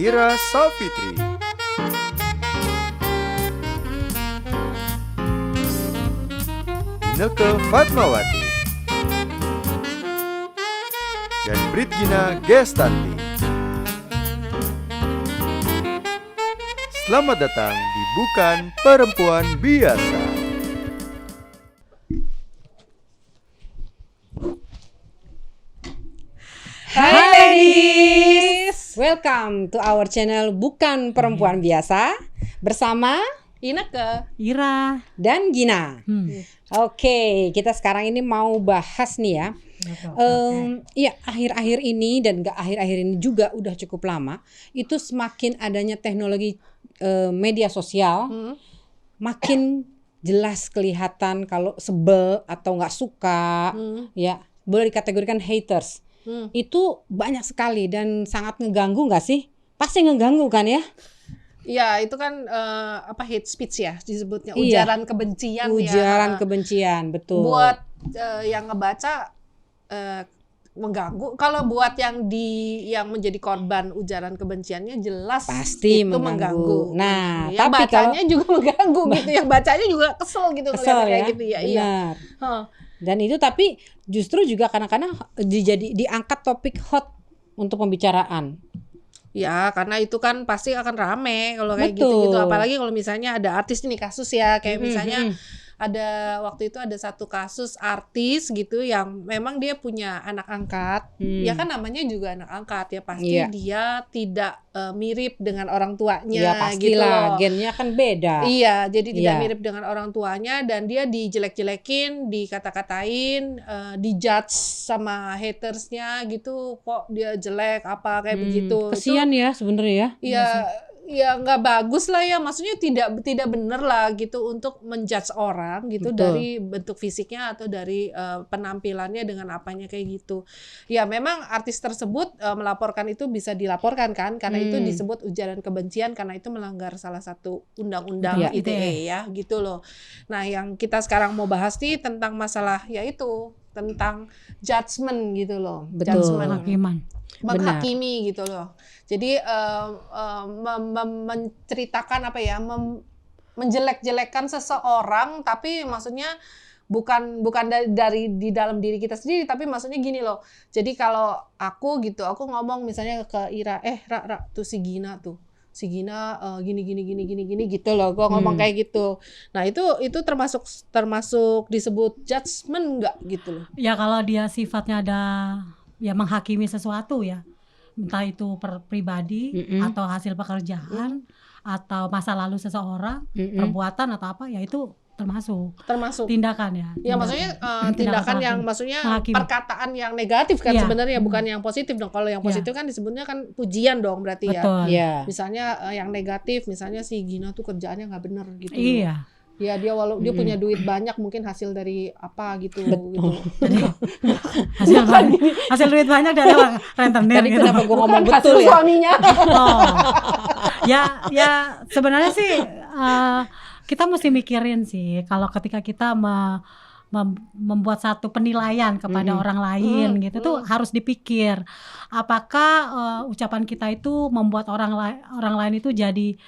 Ira Savitri. Inneke Fatmawati dan Britgina Gestanti. Selamat datang di Bukan Perempuan Biasa. Hai ladies, welcome to our channel Bukan Perempuan Biasa bersama Inneke, Ira dan Gina. Oke, kita sekarang ini mau bahas nih ya. Iya, akhir-akhir ini dan gak akhir-akhir ini juga udah cukup lama. Itu semakin adanya teknologi media sosial, makin jelas kelihatan kalau sebel atau nggak suka, ya boleh dikategorikan haters. Itu banyak sekali dan sangat ngeganggu nggak sih? Pasti ngeganggu kan ya? ya itu kan hate speech ya disebutnya, Iya. ujaran kebencian ya. Ujaran kebencian, betul. Buat yang ngebaca mengganggu. Kalau buat yang menjadi korban ujaran kebenciannya jelas Pasti itu mengganggu. Nah, yang tapi bacanya juga mengganggu gitu, yang bacanya juga kesel gitu kesel ngeliatnya ya, kayak gitu ya. Iya. benar. Huh. Dan itu tapi justru juga kadang-kadang diangkat topik hot untuk pembicaraan. Ya, karena itu kan pasti akan rame kalau kayak Betul. gitu-gitu. Apalagi kalau misalnya ada artis ini kasus ya, kayak misalnya ada waktu itu ada satu kasus artis gitu yang memang dia punya anak angkat. Ya kan namanya juga anak angkat ya, pasti Iya. dia tidak mirip dengan orang tuanya Ya gitu pastilah, loh. gennya kan beda. Iya, jadi tidak Iya. mirip dengan orang tuanya dan dia dijelek-jelekin, dikata-katain, dijudge sama hatersnya gitu, kok dia jelek apa kayak begitu. Kesian ya sebenarnya ya. Ya nggak bagus lah ya, maksudnya tidak benar lah gitu untuk menjudge orang gitu. Betul. Dari bentuk fisiknya atau dari penampilannya dengan apanya kayak gitu. Ya memang artis tersebut melaporkan itu bisa dilaporkan kan, karena itu disebut ujaran kebencian karena itu melanggar salah satu undang-undang Iya. ITE ya gitu loh. Nah yang kita sekarang mau bahas nih tentang masalah yaitu tentang judgement gitu loh. Betul. Judgement. penghakiman. Menghakimi gitu loh. Jadi menceritakan apa ya, menjelek-jelekan seseorang, tapi maksudnya bukan dari di dalam diri kita sendiri, tapi maksudnya gini loh. Jadi kalau aku gitu, aku ngomong misalnya ke Ira, Ra tuh si Gina gini gitu loh. Gua ngomong kayak gitu. Nah, itu termasuk disebut judgement enggak gitu loh. Ya kalau dia sifatnya ada ya menghakimi sesuatu ya, entah itu pribadi atau hasil pekerjaan atau masa lalu seseorang, perbuatan atau apa, ya itu termasuk tindakan ya. Ya maksudnya tindakan yang maksudnya menghakimi. perkataan yang negatif kan Iya. sebenarnya, bukan yang positif dong. Kalau yang positif kan disebutnya kan pujian dong berarti ya. Betul. Iya. Misalnya yang negatif, misalnya si Gina tuh kerjaannya nggak benar gitu. Iya. Ya dia dia punya duit banyak, mungkin hasil dari apa gitu. gitu. hasil duit banyak dari orang rentenir Tadi gitu. kenapa gue ngomong Bukan betul hasil ya? suaminya. Oh. Ya sebenarnya sih kita mesti mikirin sih kalau ketika kita membuat satu penilaian kepada orang lain gitu tuh harus dipikir apakah ucapan kita itu membuat orang lain itu jadi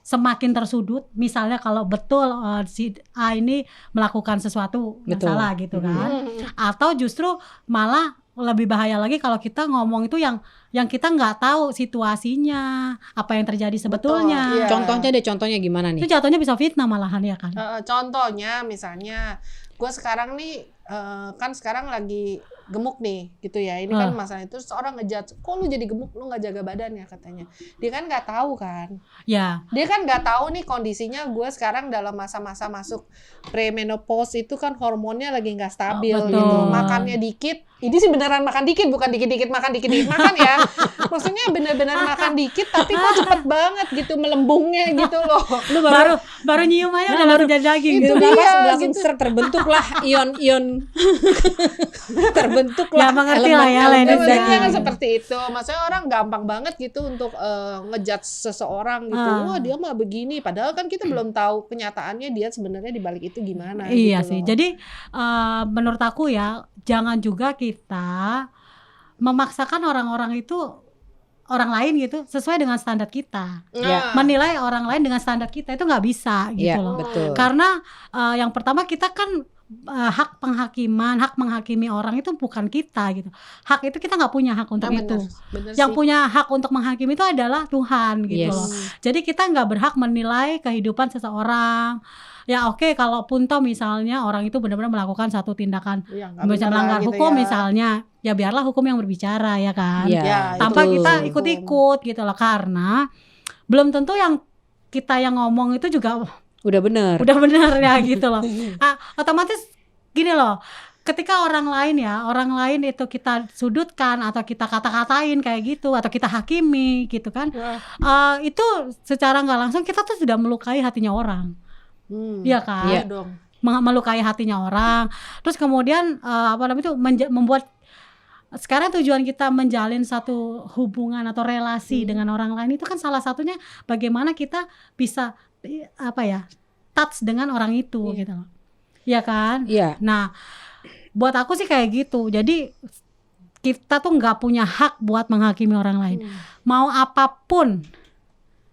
semakin tersudut. Misalnya kalau betul si A ini melakukan sesuatu yang salah gitu kan, atau justru malah lebih bahaya lagi kalau kita ngomong itu yang kita nggak tahu situasinya, apa yang terjadi sebetulnya. Betul, iya. Contohnya gimana nih? Itu jatuhnya bisa fitnah malahan ya kan. Contohnya misalnya gue sekarang nih kan sekarang lagi gemuk nih gitu ya, ini kan masalah itu seorang ngejudge, kok lu jadi gemuk, lu nggak jaga badan ya katanya. Dia kan nggak tahu kan, Ya, dia kan nggak tahu nih kondisinya gue sekarang dalam masa-masa masuk premenopause itu kan hormonnya lagi nggak stabil Betul. gitu, makannya dikit. Ini sih beneran makan dikit, bukan dikit-dikit makan ya. Maksudnya bener-bener makan dikit, tapi kok cepet banget gitu melembungnya gitu loh. Lu baru nyium aja udah langsung jadi daging Itu gitu. dia. langsung gitu. terbentuklah ion-ion terbentuklah Ya, mengerti lah ya, elemen-elemen ladies. Maksudnya kan daging. seperti itu. Maksudnya orang gampang banget gitu untuk ngejudge seseorang gitu. Wah dia mah begini. Padahal kan kita belum tahu kenyataannya dia sebenarnya di balik itu gimana. Iya gitu sih. loh. Jadi menurut aku ya jangan juga kita memaksakan orang-orang itu orang lain gitu sesuai dengan standar kita. Ya. Menilai orang lain dengan standar kita itu nggak bisa gitu Iya, loh. betul. Karena yang pertama kita kan hak menghakimi orang itu bukan kita gitu. Hak itu kita nggak punya hak untuk itu. Bener Yang sih. punya hak untuk menghakimi itu adalah Tuhan gitu Yes. loh. Jadi kita nggak berhak menilai kehidupan seseorang. Ya oke, kalau pun toh misalnya orang itu benar-benar melakukan satu tindakan Ya, nggak bisa bener melanggar lah gitu hukum ya. misalnya, ya biarlah hukum yang berbicara ya kan. Iya, Ya, Tanpa betul. kita ikut-ikut gitu loh, karena belum tentu yang kita yang ngomong itu juga Udah bener. udah benar ya gitu loh. Otomatis gini loh, ketika orang lain itu kita sudutkan atau kita kata-katain kayak gitu atau kita hakimi gitu kan, itu secara nggak langsung kita tuh sudah melukai hatinya orang. Iya kan? Iya dong. Melukai hatinya orang. Terus kemudian membuat sekarang tujuan kita menjalin satu hubungan atau relasi dengan orang lain itu kan salah satunya bagaimana kita bisa touch dengan orang itu gitu loh. Iya kan? Iya. Nah, buat aku sih kayak gitu. Jadi kita tuh nggak punya hak buat menghakimi orang lain. Mau apapun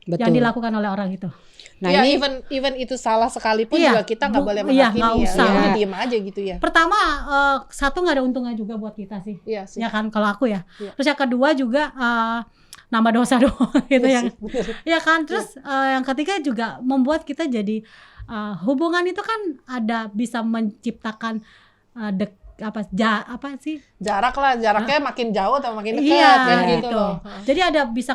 Betul. yang dilakukan oleh orang itu. Nah, ya, ini even itu salah sekalipun Iya, juga kita nggak boleh iya, menghakimi nggak ya. usah. Ya udah Iya. diem aja gitu ya. Pertama, satu nggak ada untungnya juga buat kita sih. Iya sih. Ya kan, kalau aku ya. Iya. Terus yang kedua juga nambah dosa doang gitu Iya yang. sih, bener. Ya kan, terus yang ketiga juga membuat kita jadi hubungan itu kan ada bisa menciptakan Jarak lah, jaraknya makin jauh atau makin dekat iya kan gitu gitu. loh. Jadi ada bisa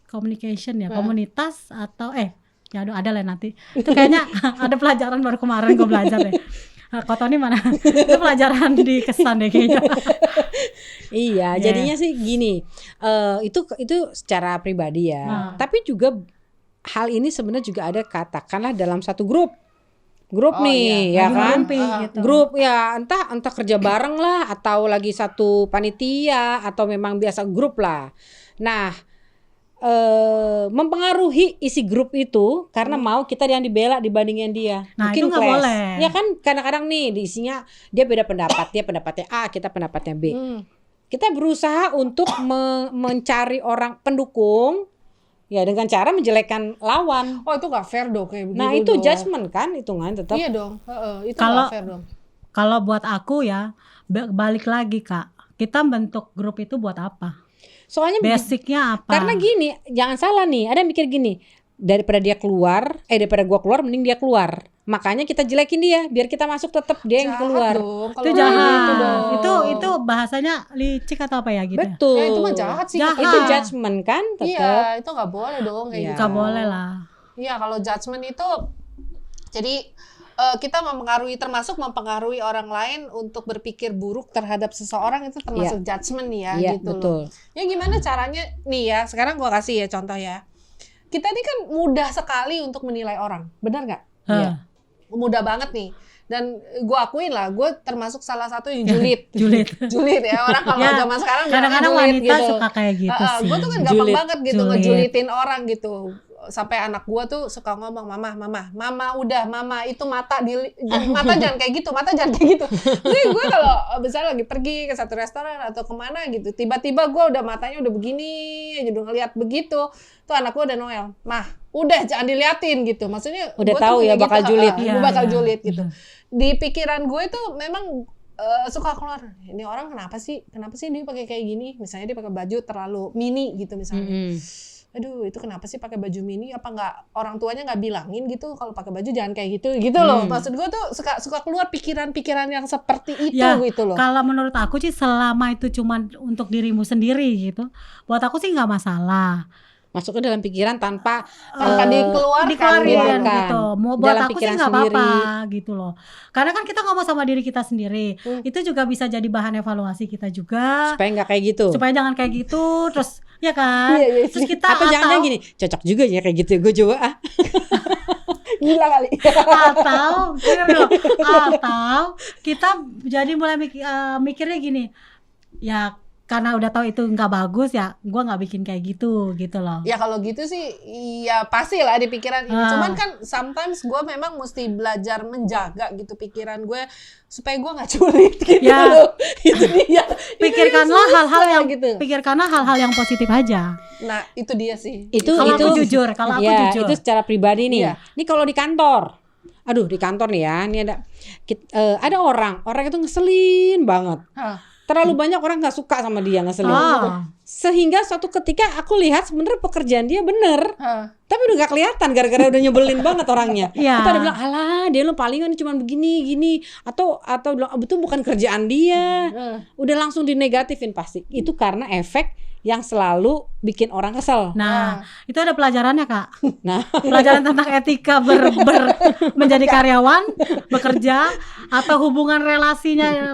communication ya, komunitas atau ya aduh ada lah nanti. Itu kayaknya ada pelajaran baru kemarin gue belajar deh. Kotoni mana? Itu pelajaran di kesan deh kayaknya. Iya, Yeah. jadinya sih gini, itu secara pribadi ya. Tapi juga hal ini sebenarnya juga ada katakanlah dalam satu grup nih, ya Lagi kan? ngerumpi gitu. Grup ya entah kerja bareng lah atau lagi satu panitia atau memang biasa grup lah. Nah, mempengaruhi isi grup itu karena mau kita yang dibela dibandingin dia. Nah, Mungkin itu nggak clash. boleh. Ya kan kadang-kadang nih di isinya dia beda pendapat, dia pendapatnya A, kita pendapatnya B. Kita berusaha untuk mencari orang pendukung ya dengan cara menjelekkan lawan. Oh itu nggak fair dong kayak begitu. Nah, itu dong. judgement kan hitungan tetap. Iya dong. Itu Kalau- nggak fair dong. Kalau buat aku ya balik lagi Kak, kita bentuk grup itu buat apa? Soalnya Basicnya apa? karena gini, jangan salah nih, ada yang mikir gini, daripada gua keluar mending dia keluar. Makanya kita jelekin dia biar kita masuk tetap dia yang Jahat keluar. dong, kalau itu kayak jahat. gitu dong. Itu bahasanya licik atau apa ya gitu? Ya? Betul. Ya, itu mah jahat sih. Jahat. Itu judgement kan tetap. Iya, itu nggak boleh dong kayak Iya. gitu. Gak boleh lah. Iya, kalau judgement itu jadi kita termasuk mempengaruhi orang lain untuk berpikir buruk terhadap seseorang itu termasuk judgement nih ya Iya, gitu betul. loh. Ya gimana caranya nih ya, sekarang gua kasih ya contoh ya. Kita ini kan mudah sekali untuk menilai orang, benar nggak? Iya. Mudah banget nih. Dan gue akuin lah, gue termasuk salah satu yang julid. Julid. Julid ya, orang kalau Ya, zaman sekarang Kadang-kadang julid wanita gitu. suka kayak gitu sih. Gue tuh kan gampang Julid. banget gitu Julid. ngejulitin orang gitu. Sampai anak gue tuh suka ngomong, mama udah, mama itu mata jangan kayak gitu, mata jangan kayak gitu. Jadi gue kalau misalnya lagi pergi ke satu restoran atau kemana gitu, tiba-tiba gue udah matanya udah begini aja udah ngeliat begitu, tuh anak gue udah Noel, mah udah jangan diliatin gitu. Maksudnya Udah gua tahu tuh ya kayak bakal gitu, julid. gue Iya, bakal iya. julid gitu. Di pikiran gue tuh memang suka keluar, ini orang kenapa sih dia pakai kayak gini, misalnya dia pakai baju terlalu mini gitu misalnya. Aduh itu kenapa sih pakai baju mini, apa nggak orang tuanya nggak bilangin gitu kalau pakai baju jangan kayak gitu loh. Maksud gue tuh suka keluar pikiran-pikiran yang seperti itu Ya, gitu loh. Kalau menurut aku sih selama itu cuma untuk dirimu sendiri gitu, buat aku sih nggak masalah. Masuk ke dalam pikiran tanpa dikeluarkan Dikeluarin Dikeluarkan. gitu. Mau buat Dalam aku sih pikiran nggak apa-apa sendiri. gitu loh. Karena kan kita ngomong sama diri kita sendiri, itu juga bisa jadi bahan evaluasi kita juga. supaya nggak kayak gitu. Supaya jangan kayak gitu, terus ya kan. Iya, Terus kita Atau jangan gini, cocok juga ya kayak gitu. Gue coba Gila kali. atau kita jadi mulai mikirnya gini, ya karena udah tahu itu nggak bagus ya, gue nggak bikin kayak gitu loh. Ya kalau gitu sih, ya pasti lah di pikiran ini. Cuman kan sometimes gue memang mesti belajar menjaga gitu pikiran gue supaya gue nggak culik gitu Ya. loh. Itu dia. Pikirkanlah hal-hal yang gitu. pikirkanlah hal-hal yang positif aja. Nah itu dia sih. Kalau aku jujur, kalau aku ya, jujur. itu secara pribadi nih. Iya. Ini kalau di kantor, aduh di kantor nih ya, ini ada orang itu ngeselin banget. Hah. Terlalu banyak orang nggak suka sama dia, ngeselin. Sehingga suatu ketika aku lihat sebenarnya pekerjaan dia bener, tapi udah nggak kelihatan gara-gara udah nyebelin banget orangnya. Iya. Kita udah bilang, alah dia lo palingan cuma begini gini, atau bilang betul bukan kerjaan dia. Udah langsung dinegatifin pasti. Itu karena efek yang selalu bikin orang kesel. Nah, itu ada pelajarannya, Kak. Nah, Pelajaran tentang etika menjadi karyawan, bekerja, atau hubungan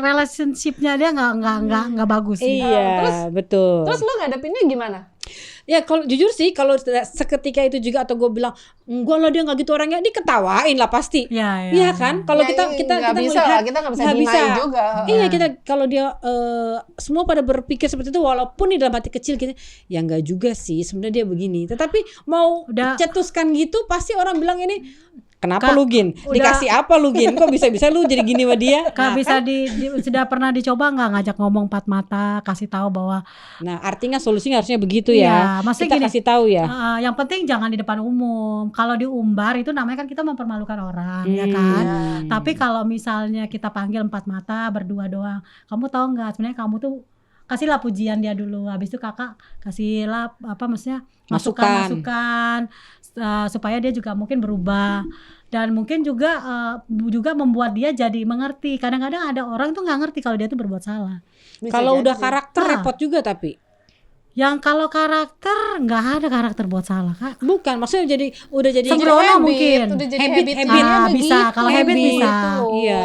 relationship-nya dia nggak bagus. iya betul. Terus lo ngadepinnya gimana? Ya kalau jujur sih, kalau seketika itu juga atau gue bilang enggak lah dia nggak gitu orangnya, diketawain lah pasti. Iya kan? Kalau Ya, kita nggak bisa melihat lah, kita nggak bisa deny juga. Iya kita kalau dia semua pada berpikir seperti itu, walaupun di dalam hati kecil kita ya nggak juga sih sebenarnya dia begini. Tetapi mau cetuskan gitu pasti orang bilang ini kenapa Kak, lu Gin? Dikasih apa lu Gin? Kok bisa-bisa lu jadi gini sama dia? Kak, bisa sudah pernah dicoba nggak ngajak ngomong empat mata, kasih tahu bahwa Nah artinya solusinya harusnya begitu ya. maksudnya Kita gini, kasih tahu ya. yang penting jangan di depan umum. Kalau diumbar itu namanya kan kita mempermalukan orang, ya kan. Tapi kalau misalnya kita panggil empat mata berdua doang, kamu tahu nggak sebenarnya kamu tuh kasihlah pujian dia dulu, habis itu kakak kasihlah maksudnya masukan supaya dia juga mungkin berubah. Dan mungkin juga membuat dia jadi mengerti. Kadang-kadang ada orang tuh nggak ngerti kalau dia tuh berbuat salah. Kalau udah karakter repot juga tapi. Yang kalau karakter nggak ada karakter buat salah, Kak. Bukan, maksudnya udah jadi sembrono mungkin. Udah jadi Habit. Bisa, kalau habit bisa. Iya.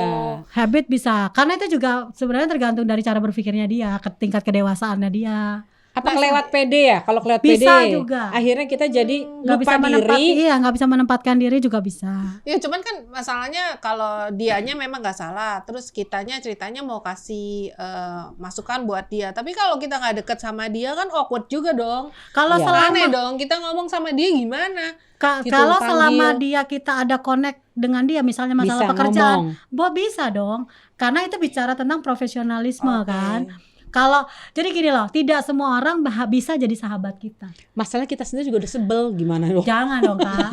Habit bisa. Karena itu juga sebenarnya tergantung dari cara berpikirnya dia, ke tingkat kedewasaannya dia. Apa kelewat PD ya? Kalau kelewat PD Bisa juga. akhirnya kita jadi Nggak bisa lupa diri. nggak bisa menempatkan diri juga bisa. Ya cuman kan masalahnya kalau dianya memang nggak salah, terus kitanya ceritanya mau kasih masukan buat dia, tapi kalau kita nggak deket sama dia kan awkward juga dong. Kalau Iya. selama Aneh dong kita ngomong sama dia gimana? Gitu, kalau panggil. selama kita ada connect dengan dia, misalnya masalah Bisa pekerjaan, ngomong. bisa dong. Karena itu bicara tentang profesionalisme kan. Kalau jadi gini loh, tidak semua orang bisa jadi sahabat kita. Masalah kita sendiri juga udah sebel gimana loh. Jangan dong, Kak.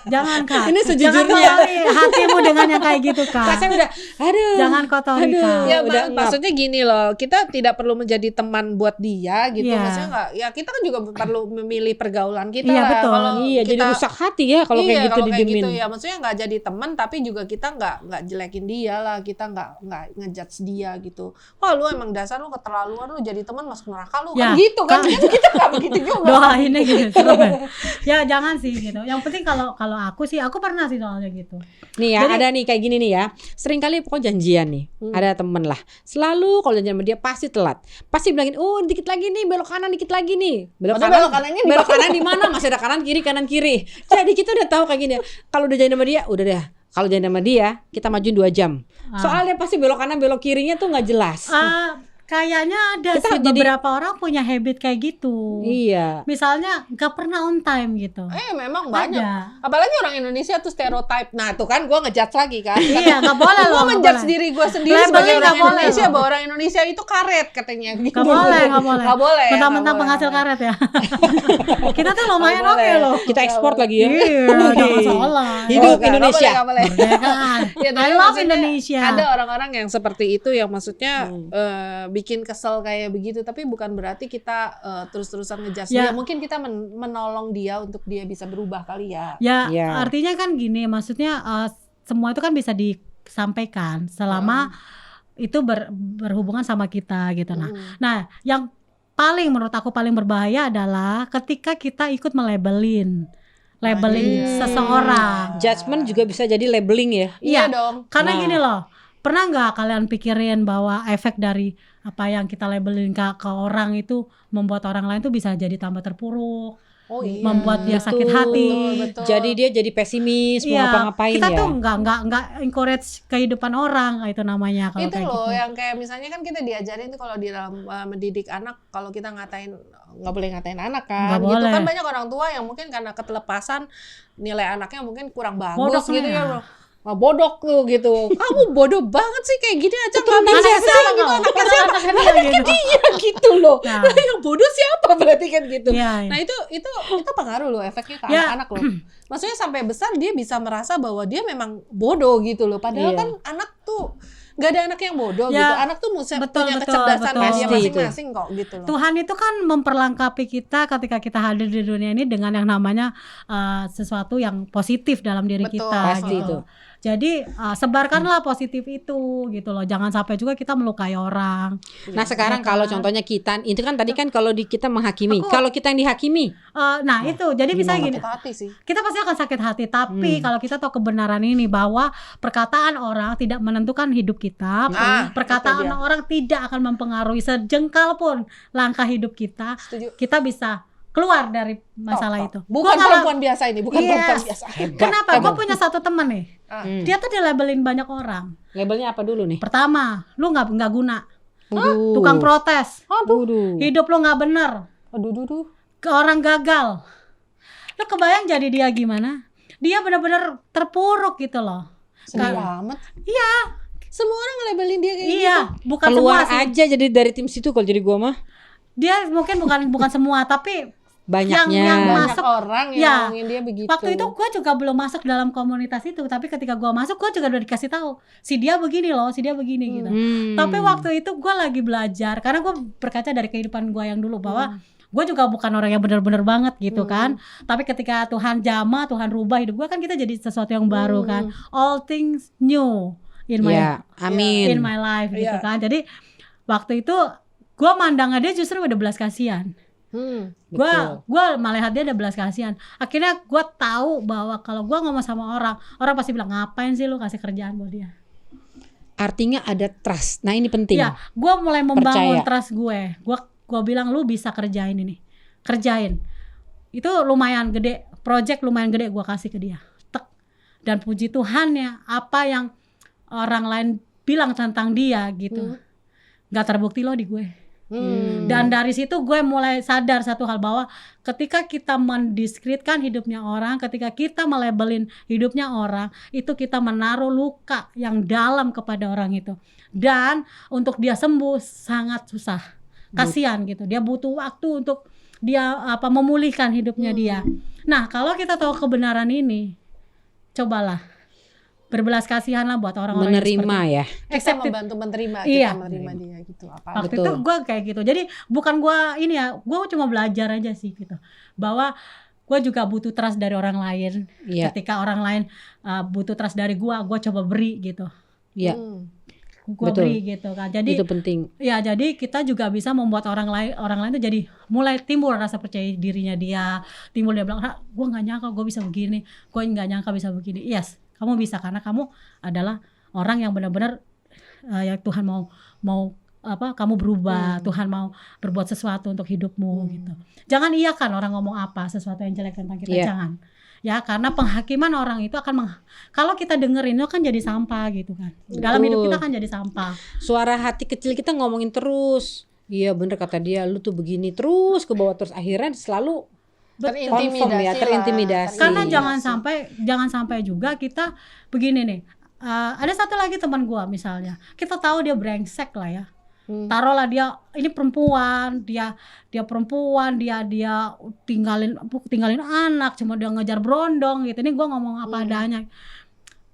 Jangan, Kak. Ini sejujurnya. Jangan kotori hatimu dengan yang kayak gitu, Kak. Saya udah aduh. Jangan kotori, Kak. Ya udah maksudnya gini loh, kita tidak perlu menjadi teman buat dia gitu. Iya. Maksudnya nggak, ya kita kan juga perlu memilih pergaulan kita Iya, lah. betul. Kalau Iya, jadi kita- rusak hati ya kalau kayak gitu kalau kayak didiemin. gitu ya, maksudnya nggak jadi teman, tapi juga kita nggak jelekin dia lah, kita nggak ngejudge dia gitu. Wah lu emang dasar lu keterlaluan, lu jadi teman masuk neraka lu, Ya, kan gitu kan? Kita nggak begitu juga. Doainnya gitu. Ya jangan sih gitu. Yang penting kalau aku sih, aku pernah sih soalnya gitu. Nih ya, Jadi- ada nih kayak gini nih ya. Sering kali pokoknya janjian nih. Ada temen lah. Selalu kalau janjian sama dia pasti telat. Pasti bilangin, "Oh, dikit lagi nih, belok kanan dikit lagi nih." Maksudnya belok kanannya di belok mana? kanan di mana? Masih ada kanan kiri kanan kiri. Jadi kita udah tahu kayak gini. Kalau udah janjian sama dia, udah deh. Kalau janjian sama dia, kita majuin 2 jam. Soalnya pasti belok kanan belok kirinya tuh nggak jelas. Kayaknya ada Kita sih jadi- beberapa orang punya habit kayak gitu. Iya. Misalnya nggak pernah on time gitu. Memang banyak. Ada. Apalagi orang Indonesia tuh stereotype. Nah tuh kan gue ngejudge lagi kan. Iya, nggak boleh loh. Gue nggak menjudge boleh. diri gue sendiri Labeling sebagai nggak orang boleh Indonesia loh. bahwa orang Indonesia itu karet katanya. Nggak boleh. Nggak boleh. Mentang-mentang nggak boleh, penghasil nggak karet ya. Kita tuh lumayan Nggak oke boleh. loh. Kita ekspor lagi ya. Iya, jangan masalah. Hidup Nggak Indonesia. boleh. Kan. Ya, tapi I love maksudnya Indonesia. Ada orang-orang yang seperti itu yang maksudnya bikin kesel kayak begitu, tapi bukan berarti kita terus-terusan ngejudge Ya. dia. Mungkin kita menolong dia untuk dia bisa berubah kali ya. Ya, Ya. artinya kan gini, maksudnya semua itu kan bisa disampaikan selama itu berhubungan sama kita gitu. Nah, yang menurut aku paling berbahaya adalah ketika kita ikut labeling seseorang. Judgment juga bisa jadi labeling ya. Iya Iya. dong. Karena Nah. gini loh, pernah nggak kalian pikirin bahwa efek dari apa yang kita labelin ke orang itu membuat orang lain tuh bisa jadi tambah terpuruk, Oh iya. membuat dia sakit Betul. hati. Betul. Jadi dia jadi pesimis, mau Iya, ngapa-ngapain kita ya. tuh nggak encourage kehidupan orang, itu namanya kalau Itu kayak loh gitu. yang kayak misalnya kan kita diajarin tuh kalau di dalam mendidik anak, kalau kita ngatain, nggak boleh ngatain anak kan, Nggak gitu boleh. kan. Banyak orang tua yang mungkin karena ketelepasan nilai anaknya mungkin kurang bagus Bodoh gitu nih, ya. Wah, bodoh tuh gitu. Kamu bodoh banget sih kayak gini aja nggak Anaknya bisa siapa gitu. kau? Anaknya siapa? Anaknya dia gitu. Iya gitu loh. Nah. Nah, yang bodoh siapa berarti kan gitu. Iya, iya. Nah itu pengaruh loh efeknya ke Ya. anak-anak loh. Maksudnya sampai besar dia bisa merasa bahwa dia memang bodoh gitu loh. Padahal Iya. kan anak tuh nggak ada anak yang bodoh Ya, gitu. Anak tuh mesti betul, punya betul, kecerdasan betul. dia Pasti masing-masing kok gitu loh. Tuhan itu kan memperlengkapi kita ketika kita hadir di dunia ini dengan yang namanya sesuatu yang positif dalam diri Betul. kita. Pasti gitu. itu. Jadi sebarkanlah positif itu gitu loh. Jangan sampai juga kita melukai orang. Nah sekarang kalau contohnya kita, itu kan tadi kan kalau kita menghakimi, kalau kita yang dihakimi, Nah itu jadi bisa gimana gini. Sakit hati sih. Kita pasti akan sakit hati, tapi kalau kita tahu kebenaran ini bahwa perkataan orang tidak menentukan hidup kita, perkataan itu dia. orang tidak akan mempengaruhi sejengkal pun langkah hidup kita. Setuju. Kita bisa keluar dari masalah itu. Bukan Gua nggak- perempuan biasa ini, bukan Yes. perempuan biasa. Kenapa? Gue punya satu temen nih, dia tuh dilabelin banyak orang. labelnya apa dulu nih? Pertama, lu nggak guna, Waduh. tukang protes, Waduh. hidup lu nggak bener, Aduh. ke orang gagal. Lu kebayang jadi dia gimana? Dia benar-benar terpuruk gitu loh. Sedih amat. Iya, Semua orang labelin dia kayak iya, gitu. bukan Keluar semua sih. aja jadi dari tim situ kalau jadi gua mah Dia mungkin bukan semua, tapi banyaknya. yang Banyak masuk. orang yang Ya, ngomongin dia begitu. waktu itu gue juga belum masuk dalam komunitas itu, tapi ketika gue masuk gue juga udah dikasih tahu si dia begini loh, si dia begini gitu. Tapi waktu itu gue lagi belajar karena gue berkaca dari kehidupan gue yang dulu bahwa gue juga bukan orang yang benar-benar banget gitu kan. Tapi ketika Tuhan jamah, Tuhan rubah hidup gue, kan kita jadi sesuatu yang baru kan. All things new in my Ya, amin. in my life gitu Iya. kan. Jadi waktu itu gue mandangnya dia justru udah belas kasihan. Betul. Gue malah lihat dia ada belas kasihan. Akhirnya gue tahu bahwa kalau gue ngomong sama orang pasti bilang ngapain sih lu kasih kerjaan buat dia. Artinya ada trust. Nah ini penting. Ya, gue mulai membangun Percaya. trust gue. Gue bilang lu bisa kerjain ini, kerjain. Itu lumayan gede, project lumayan gede gue kasih ke dia. Tek. Dan puji Tuhan ya, apa yang orang lain bilang tentang dia gitu, nggak terbukti loh di gue. Dan dari situ gue mulai sadar satu hal, bahwa ketika kita mendiskreditkan hidupnya orang, ketika kita melabelin hidupnya orang, itu kita menaruh luka yang dalam kepada orang itu. Dan untuk dia sembuh sangat susah. Kasihan gitu. Dia butuh waktu untuk dia memulihkan hidupnya dia. Nah, kalau kita tahu kebenaran ini, cobalah berbelas kasihanlah buat orang-orang yang Menerima seperti ya. Kita accepted. membantu menerima, Iya. kita menerima dia gitu. Apa? Waktu Betul. itu gue kayak gitu. Jadi bukan gue ini ya, gue cuma belajar aja sih gitu, bahwa gue juga butuh trust dari orang lain. Iya. Ketika orang lain butuh trust dari gue coba beri gitu. Iya. Gue Betul. beri gitu kan. Jadi Itu penting. ya, jadi kita juga bisa membuat orang lain tuh jadi mulai timbul rasa percaya dirinya dia. Timbul dia bilang, gue nggak nyangka gue bisa begini, gue nggak nyangka bisa begini. Yes, kamu bisa karena kamu adalah orang yang benar-benar yang Tuhan mau kamu berubah. Tuhan mau berbuat sesuatu untuk hidupmu gitu. Jangan iyakan orang ngomong apa, sesuatu yang jelek tentang kita. Iya. Jangan. Ya, karena penghakiman orang itu akan kalau kita dengerin itu kan jadi sampah gitu kan. Dalam hidup kita kan jadi sampah. Suara hati kecil kita ngomongin terus. Iya bener kata dia, lu tuh begini terus ke bawah, terus akhirnya selalu confirm ya, terintimidasi. Karena jangan sampai juga kita begini nih. Ada satu lagi teman gua misalnya, kita tahu dia brengsek lah ya. Taruhlah dia ini perempuan, dia perempuan, dia tinggalin anak, cuma dia ngejar berondong gitu. Ini gua ngomong apa adanya.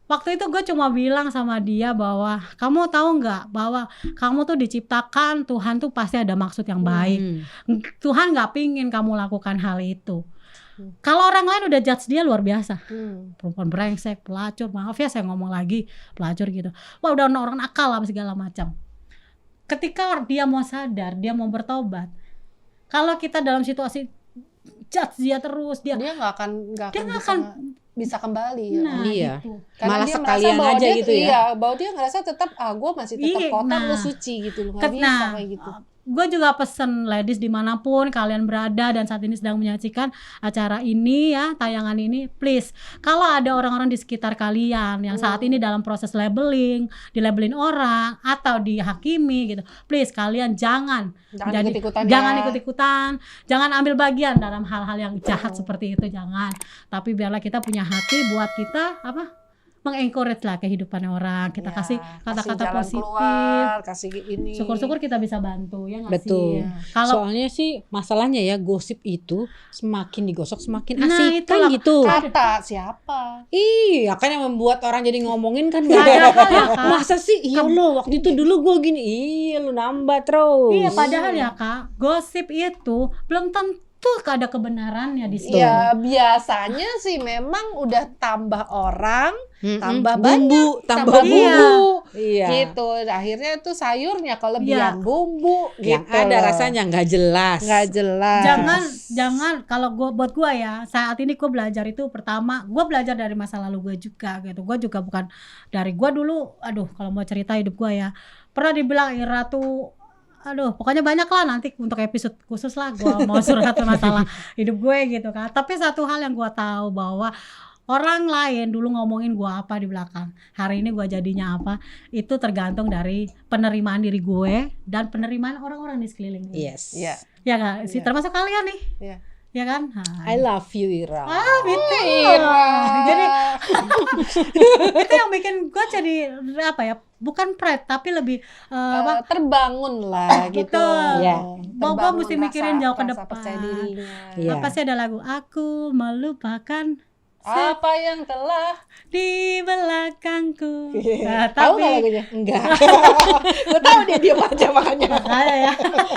Waktu itu gue cuma bilang sama dia bahwa kamu tahu nggak bahwa kamu tuh diciptakan Tuhan tuh pasti ada maksud yang baik. Tuhan nggak pingin kamu lakukan hal itu. Kalau orang lain udah judge dia luar biasa, perempuan brengsek, pelacur, maaf ya saya ngomong lagi, pelacur gitu. Wah udah orang nakal lah segala macam. Ketika dia mau sadar, dia mau bertobat, kalau kita dalam situasi judge dia terus, dia nggak akan bisa kembali ya. Nah, Iya. gitu. Karena Malah dia sekalian merasa bahwa aja dia, gitu ya. Iya, bahwa dia ngerasa tetap gue masih tetap Iya, kotor, nah. lu suci gitu loh. Nggak bisa kayak gitu. gue juga pesen ladies dimanapun kalian berada dan saat ini sedang menyaksikan acara ini ya, tayangan ini, please kalau ada orang-orang di sekitar kalian yang saat ini dalam proses labeling, dilabelin orang atau dihakimi gitu, please kalian jangan ikut-ikutan jangan ya. ikut-ikutan, jangan ambil bagian dalam hal-hal yang jahat seperti itu, jangan. Tapi biarlah kita punya hati buat kita mengencourage lah kehidupan orang, kita Ya, kasih kata-kata jalan positif. keluar, kasih ini. Syukur-syukur kita bisa bantu ya nggak Betul. sih? Kalau Soalnya sih masalahnya ya gosip itu semakin digosok semakin Nah, asik itulah. kan gitu. kata siapa? Iya, kan yang membuat orang jadi ngomongin kan Nggak ada hal ya, Kak. Masa sih? Iya lo, waktu itu dulu gue gini. Iya, lu nambah terus. iya, padahal ya Kak, gosip itu belum tentu ada kebenarannya di situ. Ya biasanya sih memang udah tambah orang, Mm-mm. tambah bumbu, tambah bumbu. bumbu. Iya. Gitu. Akhirnya itu sayurnya kelebihan Iya. bumbu Yang gitu ada loh. rasanya nggak jelas. nggak jelas. Jangan kalau buat gue ya, saat ini gue belajar itu pertama, gue belajar dari masa lalu gue juga gitu. Gue juga bukan dari gue dulu, aduh kalau mau cerita hidup gue ya, pernah dibilang Ira tuh, aduh pokoknya banyak lah, nanti untuk episode khusus lah gue mau surat masalah hidup gue gitu kan. Tapi satu hal yang gue tahu bahwa orang lain dulu ngomongin gue apa di belakang, hari ini gue jadinya apa, itu tergantung dari penerimaan diri gue dan penerimaan orang-orang di sekeliling gue. Yes. Iya. Ya nggak sih, Iya. termasuk kalian nih, Iya. ya kan? I love you, Ira. Gitu. Ira. Jadi itu yang bikin gue jadi apa ya? Bukan pride tapi lebih terbangun lah gitu. Betul. Iya. Mau gue Terbangun mesti mikirin jauh ke rasa depan. percaya dirinya. Iya. Apa sih ada lagu aku melupakan Apa yang telah di belakangku. Nah, tahu tapi nggak lagunya? Enggak. Gue tahu dia diam aja makanya. makanya ya.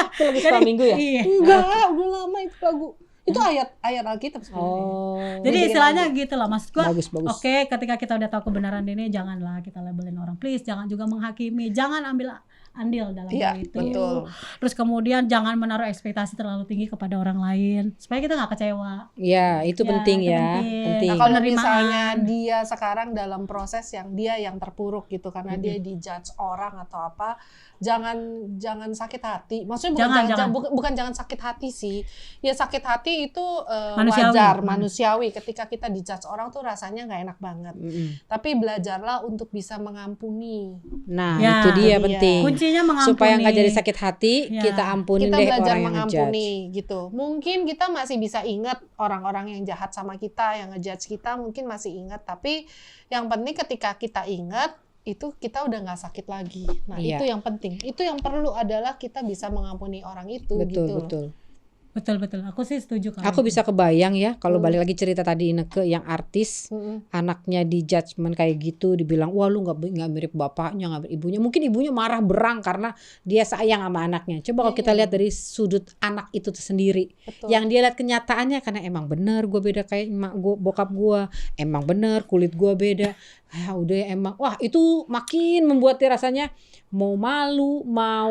Itu lagi suka minggu ya? Iya. Enggak, udah lama itu lagu. Itu ayat Alkitab sebenarnya. Oh. Jadi istilahnya gitu lah, maksud gue. bagus. Oke, ketika kita udah tahu kebenaran ini, janganlah kita labelin orang. Please, jangan juga menghakimi, jangan ambil andil dalam Iya, hal itu. betul. Terus kemudian jangan menaruh ekspektasi terlalu tinggi kepada orang lain, supaya kita nggak kecewa. Ya, itu Ya, penting itu ya. penting. Penting. Nah, kalau Penerimaan. misalnya dia sekarang dalam proses yang dia yang terpuruk gitu karena dia dijudge orang atau apa, jangan sakit hati. Maksudnya bukan jangan sakit hati sih. Ya sakit hati itu Manusiawi. wajar, manusiawi. Ketika kita dijudge orang tuh rasanya nggak enak banget. Mm-mm. Tapi belajarlah untuk bisa mengampuni. Nah, Ya, itu dia iya. penting. Kuncinya mengampuni. Supaya nggak jadi sakit hati, Ya. kita ampunin Kita deh belajar orang yang ngejudge. mengampuni gitu. Mungkin kita masih bisa ingat orang-orang yang jahat sama kita, yang ngejudge kita mungkin masih ingat. Tapi yang penting ketika kita ingat itu kita udah nggak sakit lagi. Nah Iya. itu yang penting. Itu yang perlu adalah kita bisa mengampuni orang itu. Betul, gitu. betul. Betul. Aku sih setuju kalau Aku itu. bisa kebayang ya kalau balik lagi cerita tadi Ineke yang artis, Mm-mm. anaknya di judgement kayak gitu, dibilang wah lu nggak mirip bapaknya, nggak mirip ibunya. Mungkin ibunya marah berang karena dia sayang sama anaknya. Coba kalau kita lihat dari sudut anak itu sendiri, Betul. yang dia lihat kenyataannya karena emang bener gue beda kayak emak gua, bokap gue, emang bener kulit gue beda. Udah ya emang, wah itu makin membuat dia rasanya mau malu, mau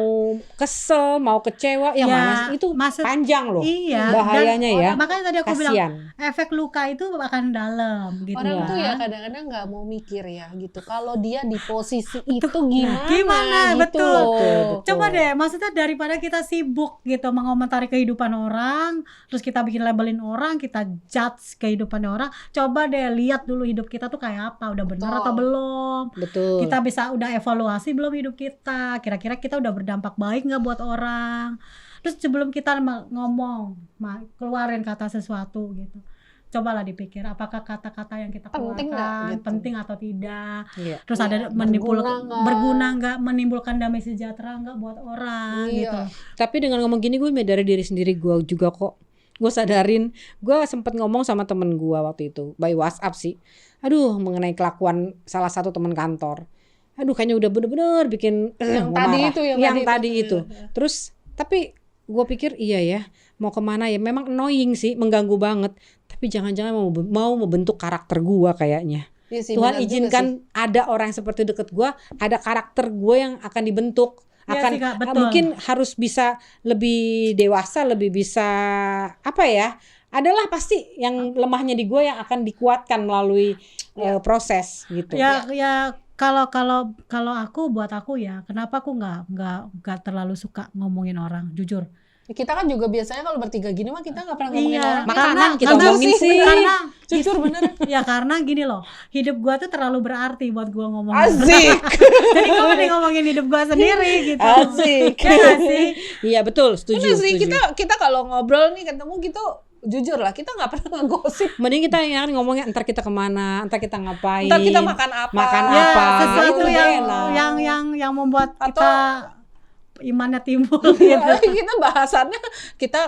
kesel, mau kecewa, yang Ya, mana sih? Itu maksud- panjang loh. Iya. Bahayanya dan ya. Makanya tadi aku bilang Kasian. efek luka itu akan dalam gitu. Orang tuh ya kan. kadang-kadang nggak mau mikir ya gitu. Kalau dia di posisi itu gimana? Gimana? Gitu Betul. loh. Betul. Coba deh, maksudnya daripada kita sibuk gitu mengomentari kehidupan orang, terus kita bikin labelin orang, kita judge kehidupan orang, coba deh lihat dulu hidup kita tuh kayak apa, udah benar Betul. atau belum. Betul. Kita bisa udah evaluasi belum hidup kita, kira-kira kita udah berdampak baik nggak buat orang. Terus sebelum kita ngomong, keluarin kata sesuatu gitu, cobalah dipikir apakah kata-kata yang kita Penting nggak, keluarkan gitu. penting atau tidak. Iya. Terus Iya, ada berguna nggak? nggak, menimbulkan damai sejahtera nggak buat orang Iya. gitu. Tapi dengan ngomong gini gue dari diri sendiri gue juga kok. Gue sadarin, gue sempet ngomong sama temen gue waktu itu by WhatsApp sih. Aduh, mengenai kelakuan salah satu teman kantor. Aduh, kayaknya udah bener-bener bikin Yang gua tadi marah. itu, yang yang tadi tadi itu. itu. Terus, tapi gue pikir iya ya, mau kemana ya? Memang annoying sih, mengganggu banget. Tapi jangan-jangan mau membentuk karakter gue kayaknya. Iya sih, Tuhan benar juga izinkan sih. ada orang yang seperti deket gue, ada karakter gue yang akan dibentuk. Iya Akan sih, Kak, betul. mungkin harus bisa lebih dewasa, lebih bisa apa ya? Adalah pasti yang lemahnya di gue yang akan dikuatkan melalui proses gitu. Ya kalau aku buat aku ya, kenapa aku nggak terlalu suka ngomongin orang, jujur. Kita kan juga biasanya kalau bertiga gini mah kita nggak pernah ngomongin orang. Makanan kita karena ngomongin sih. Karena Jujur bener. ya karena gini loh, hidup gua tuh terlalu berarti buat gua ngomongin. Asik. Jadi gua mending ngomongin hidup gua sendiri gitu. Asik. Ya nggak sih? Iya betul, setuju. Bener sih, setuju. kita kalau ngobrol nih ketemu gitu, jujur lah kita nggak pernah ngegosip. Mending kita yang ngomongnya entar kita kemana, entar kita ngapain, Ntar kita makan apa. Makan Ya, apa, sesuatu itu yang enak. yang membuat Atau- kita imannya timbul gitu. Kita bahasannya,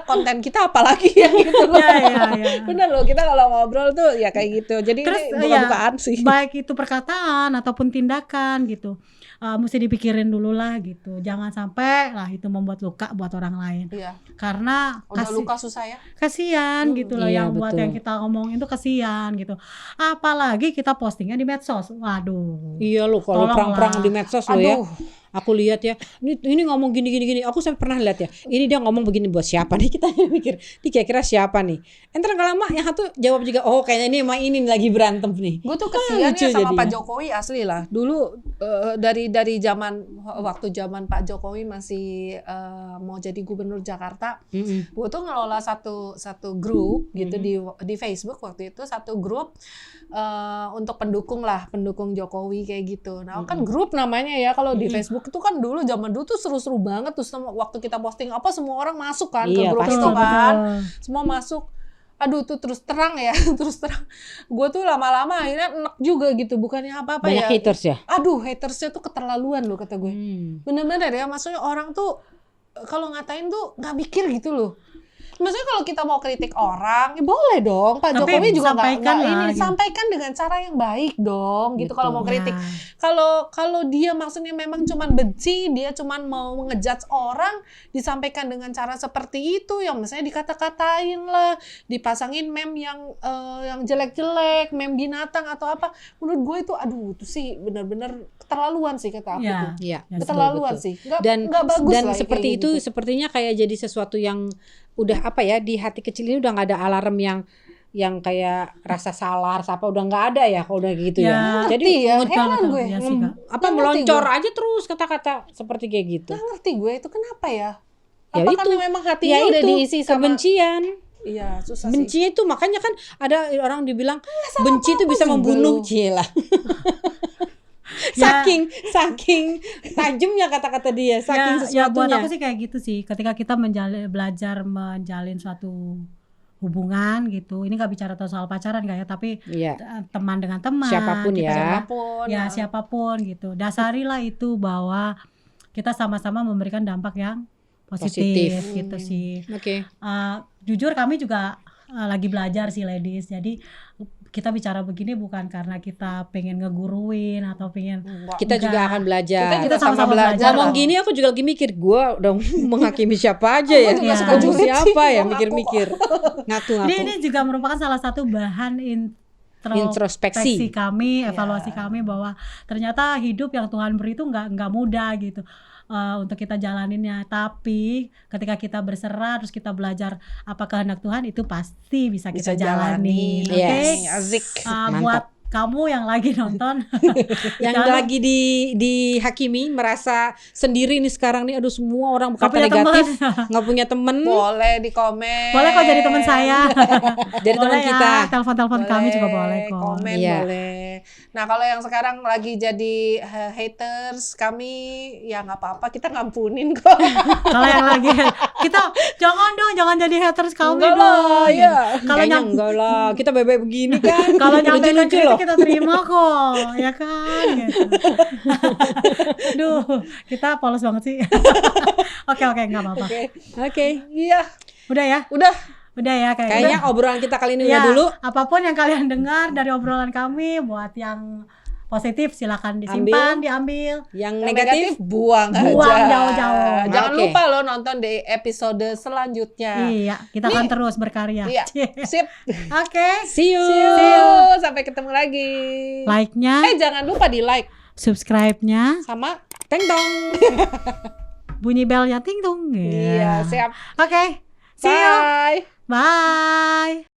konten kita apalagi ya gitu loh. Ya. Bener loh, kita kalau ngobrol tuh ya kayak gitu. Jadi Terus ini buka-bukaan sih. baik itu perkataan ataupun tindakan gitu, mesti dipikirin dulu lah gitu. Jangan sampai lah itu membuat luka buat orang lain. Iya. Karena Udah luka susah ya. kasihan gitu loh, iya, yang buat betul. yang kita ngomongin itu kasihan gitu. Apalagi kita postingnya di medsos. Waduh. Iya lo, kalau Tolonglah. perang-perang di medsos lo ya. Aduh. Aku lihat ya, ini ngomong gini. Aku sampai pernah lihat ya. Ini dia ngomong begini buat siapa nih? Kita mikir, ini kira-kira siapa nih? Entar nggak lama yang satu jawab juga, oh kayaknya ini emang ini lagi berantem nih. Gue tuh kesian lucu ya sama jadinya. Pak Jokowi asli lah. Dulu dari waktu zaman Pak Jokowi masih mau jadi gubernur Jakarta, gue tuh ngelola satu grup gitu di Facebook waktu itu, satu grup untuk pendukung Jokowi kayak gitu. Nah kan grup namanya ya, kalau di Facebook itu kan zaman dulu tuh seru-seru banget tuh, waktu kita posting apa semua orang masuk kan ke Iya, grup pasti. itu kan, Betul. semua masuk. Aduh tuh terus terang ya, gue tuh lama-lama akhirnya enek juga gitu, bukannya apa-apa Banyak ya. haters ya. Aduh hatersnya tuh keterlaluan loh kata gue. Bener-bener ya, maksudnya orang tuh kalau ngatain tuh nggak mikir gitu loh. Maksudnya kalau kita mau kritik orang, ya boleh dong. Pak Tapi Jokowi juga sampaikan nggak lah, ini, gitu. sampaikan dengan cara yang baik dong. Gitu kalau mau kritik. Nah. Kalau dia maksudnya memang cuman benci, dia cuman mau ngejudge orang, disampaikan dengan cara seperti itu, yang misalnya dikata-katain lah, dipasangin meme yang jelek-jelek, meme binatang atau apa. Menurut gue itu, aduh, itu sih benar-benar keterlaluan sih kata aku Ya. tuh. Iya. Ya, Keterlaluan betul. sih. Nggak Dan bagus dan lah ya seperti kayak itu gitu. sepertinya kayak jadi sesuatu yang udah apa ya, di hati kecil ini udah nggak ada alarm yang kayak rasa salah, rasa apa, udah nggak ada ya kalau udah gitu ya. Ngerti Jadi ya, betul, heran betul. gue. Iya sih, Kak. apa Nggak ngerti meloncor gue. aja terus kata-kata seperti kayak gitu. Nggak ngerti gue itu kenapa ya? Ya Apa itu. karena memang Ya hatinya udah itu diisi sama kebencian. Iya, susah Benci sih. itu makanya kan ada orang dibilang benci itu bisa juga membunuh, lu. cila. Ya. saking tajamnya kata-kata dia, saking ya buat sesuatunya. aku sih kayak gitu sih, ketika kita belajar menjalin suatu hubungan gitu, ini nggak bicara soal pacaran kayak, tapi Iya. teman dengan teman, Siapapun kita ya. Siapapun. ya siapapun gitu, dasarilah itu bahwa kita sama-sama memberikan dampak yang positif. Positif. Gitu sih. Oke. Jujur kami juga lagi belajar sih ladies, jadi kita bicara begini bukan karena kita pengen ngeguruin atau pengen Kita juga Enggak. akan belajar. Kita juga sama-sama sama belajar. belajar. Ngomong loh. gini aku juga lagi mikir, gue udah menghakimi siapa aja ya. Aku juga suka Ngomong julid sih, siapa ya, ngomong mikir-mikir. Ngaku-ngaku. ini juga merupakan salah satu bahan Introspeksi. kami, Ya. evaluasi kami, bahwa ternyata hidup yang Tuhan beri itu nggak mudah gitu untuk kita jalaninnya. Tapi ketika kita berserah terus kita belajar apa kehendak Tuhan, itu pasti bisa kita jalanin. Oke. Yes. Asik. Mantap. Buat kamu yang lagi nonton, Yang jangan- lagi dihakimi, merasa sendiri nih sekarang nih, aduh semua orang nggak berkata punya negatif, teman. nggak punya temen, Boleh di komen. Boleh kok jadi teman saya. jadi teman Boleh kita. ya, telepon kami juga boleh kok. Komen Iya. boleh. Nah kalau yang sekarang lagi jadi haters kami, ya nggak apa-apa, kita ngampunin kok. Kalau yang lagi kita jangan jadi haters kami Enggak lah, dong. iya. Kalau Kayaknya enggak lah, kita bebek begini kan. kalau nyampe lucu-lucu kritik loh. kita terima kok, ya kan gitu. Duh, kita polos banget sih. Oke, nggak apa-apa. Oke. Iya, Udah ya, udah. ya Kayaknya obrolan kita kali ini ya, udah dulu. apapun yang kalian dengar dari obrolan kami, buat yang positif silakan disimpan, diambil. Yang Yang negatif, buang Buang aja. jauh-jauh. Jangan Oke. lupa lo nonton di episode selanjutnya. Iya, kita akan terus berkarya. Iya. Sip. Oke, see you. See you. Sampai ketemu lagi. like-nya, Jangan lupa di like subscribe-nya, sama. Teng dong. bunyi belnya ting dong. Iya, siap. Oke, see you. Bye. Bye.